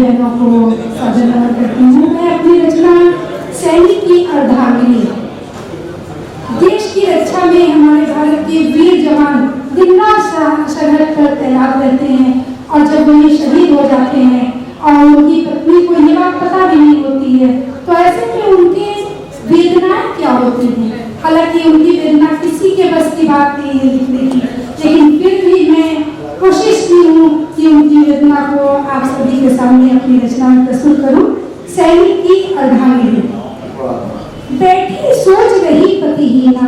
बहनों को सादर नमन करती हूँ। मैं अपनी रचना सैनिक की अर्धांगिनी, देश की रक्षा में हमारे भारत के वीर जवान दिन रात सरहद पर तैनात रहते हैं, और जब वो ये शहीद हो जाते हैं और उनकी पत्नी को ये बात पता भी नहीं होती है, तो ऐसे में उनके वेदनाएं क्या होती हैं। हालांकि उनकी वेदना किसी के बस की बात नहीं है लिखने की, लेकिन फिर भी मैं कोशिश की हूँ कि उनकी वेदना को आप सभी के सामने अपनी रचना में प्रस्तुत करूँ। सैनिक की अर्धांगिनी। बैठी सोच रही पतिहीना,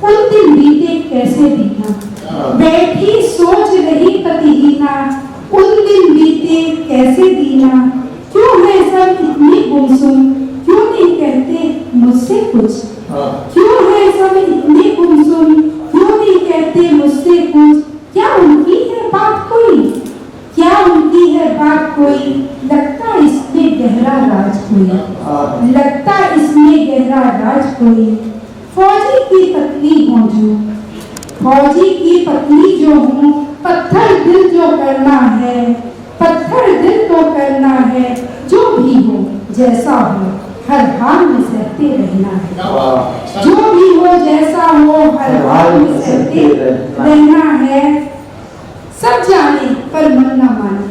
उन दिन बीते कैसे दीना। बैठी सोच रही पतिहीना, उन दिन बीते कैसे दीना। क्यों है सब इतनी गुमसुम, क्यों नहीं कहते मुझसे कुछ। क्यों है सब इतने गुमसुम, क्यों नहीं कहते मुझसे कुछ। क्या उनकी है बात कोई, क्या उनकी है बात कोई। लगता इसमें गहरा राज कोई, लगता इसमें गहरा राज कोई। फौजी की पत्नी हूँ जो, फौजी की पत्नी जो हूँ, पत्थर दिल जो करना है, पत्थर दिल तो करना है। जो भी हो जैसा हो हर हाल में सहते रहना है। जो भी हो जैसा हो हर हाल में सहते रहना है। सब जाने पर मन न माने,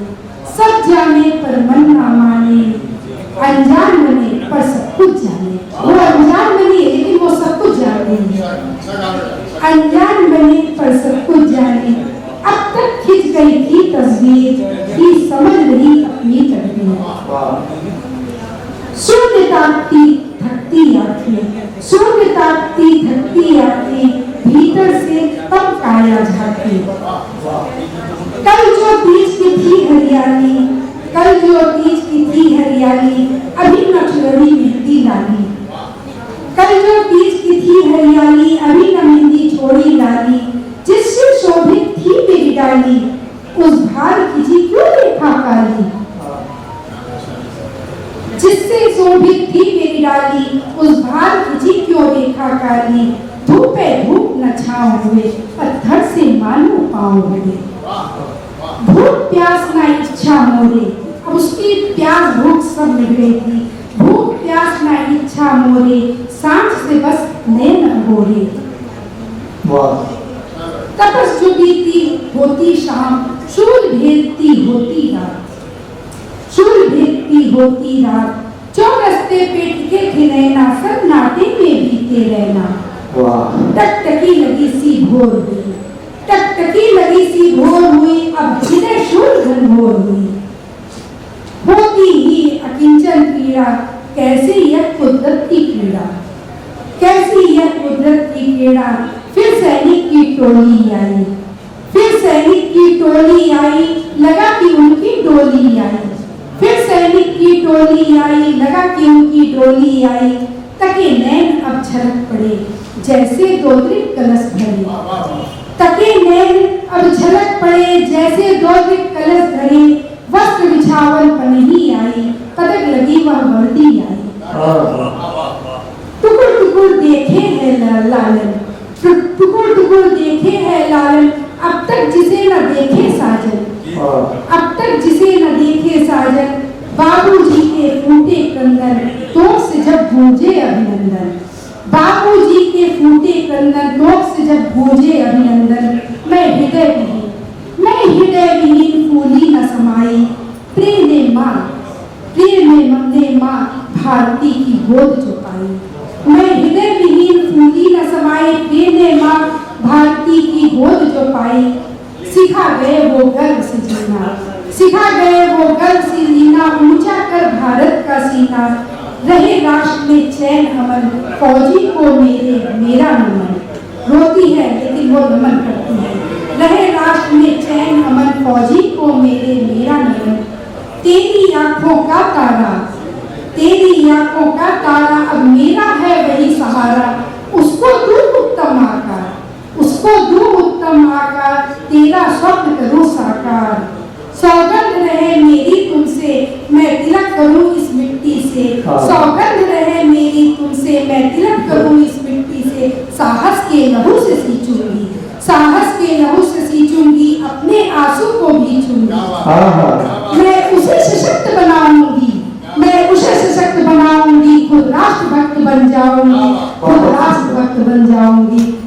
सब जाने पर मन न माने। अनजान बने पर सब कुछ जाने, वो अनजान बनी लेकिन वो सब कुछ जाने। अनजान बने पर सब कुछ जाने। अब तक खिंच गई थी तस्वीर, कि समझ नहीं अपनी तकदीर। शून्य ताकती थकती आंखें, शून्य ताकती थकती आंखें। भीतर से तब काया झांकी। कल जो तीज की थी हरियाली, कल जो तीज की थी हरियाली। अभी न चुनरी मेहंदी लाली, कल जो तीज की थी हरियाली। अभी न मेहंदी छोड़ी लाली। जिससे शोभित थी मेरी डाली, उस भार की जी क्यों देखा काली। जिससे शोभित थी मेरी डाली, उस भार की जी क्यों देखा काली। धूपे धूप न छाँव हुए, पत्थर से मानो पाँव हुए। भूख प्यास ना इच्छा मोरे, अब उसकी प्यास भूख सब मिट गई थी। भूख प्यास ना इच्छा मोरे, सांझ से बस नैन अघोरे। तपस जो बीती होती शाम, शूल भेदती होती रात, शूल भेदती होती रात। चौरस्ते पे टिके थे नैना, सन्नाटे में बीते रहना। टकटकी लगी सी भोर हुई, टकटकी लगी सी भोर हुई। अब हृदय शूल घनघोर हुई। होती ही अकिंचन पीड़ा, कैसे यह कुदरत की पीड़ा, कैसी यह कुदरत की पीड़ा। फिर सैनिक की टोली आई, फिर सैनिक की टोली आई। लगा कि उनकी डोली आई, फिर सैनिक की टोली आई। लगा कि उनकी डोली आई। तके नैन अब झलक पड़े, जैसे दो दृढ़ कलश भरे। तके नैन अब झलक पड़े, जैसे दो दृढ़ कलश भरे। वस्त्र बिछावन पनही आई, पदक लगी वह वर्दी आई। टुकुर टुकुर देखे है लालन, टुकुर टुकुर देखे है लालन। अब तक जिसे न देखे साजन, अब तक जिसे न देखे साजन। बाबूजी के फूटे कंगन, तोप से जब गूंजे अभिनंदन। बाबूजी के फूटे कंगन, तोप से जब गूंजे अभिनंदन। मैं हृदय विहीन, मैं हृदय विहीन फूली न समाई। प्रिय ने माँ, प्रिय ने माँ भारती की गोद जो पाई। मैं हृदय विहीन फूली न समाई। प्रिय ने माँ भारती की गोद जो पाई। सिखा गए वो गर्व से जीना, सिखा गए वो गर्व से जीना। ऊंचा कर भारत का सीना, रहे राष्ट्र में चैन अमन। फौजी को मेरा नमन। रोती है लेकिन वो नमन करती है। रहे राष्ट्र में चैन अमन, फौजी को मेरा नमन। तेरी आंखों का तारा, तेरी आंखों का तारा। अब मेरा है वही सहारा। उसको दू उत्तम आकार, उसको दू उत्तम आकार। तेरा स्वप्न करूं साकार। सौगंध रहे मेरी तुमसे, मैं तिलक करूं इस मिट्टी से। सौगंध रहे मेरी तुमसे, मैं तिलक करूं इस मिट्टी से। साहस के लहू से सींचूंगी, साहस के लहू से सींचूंगी। अपने आंसू को भी छूंगी। मैं उसे सशक्त बन जाऊंगी।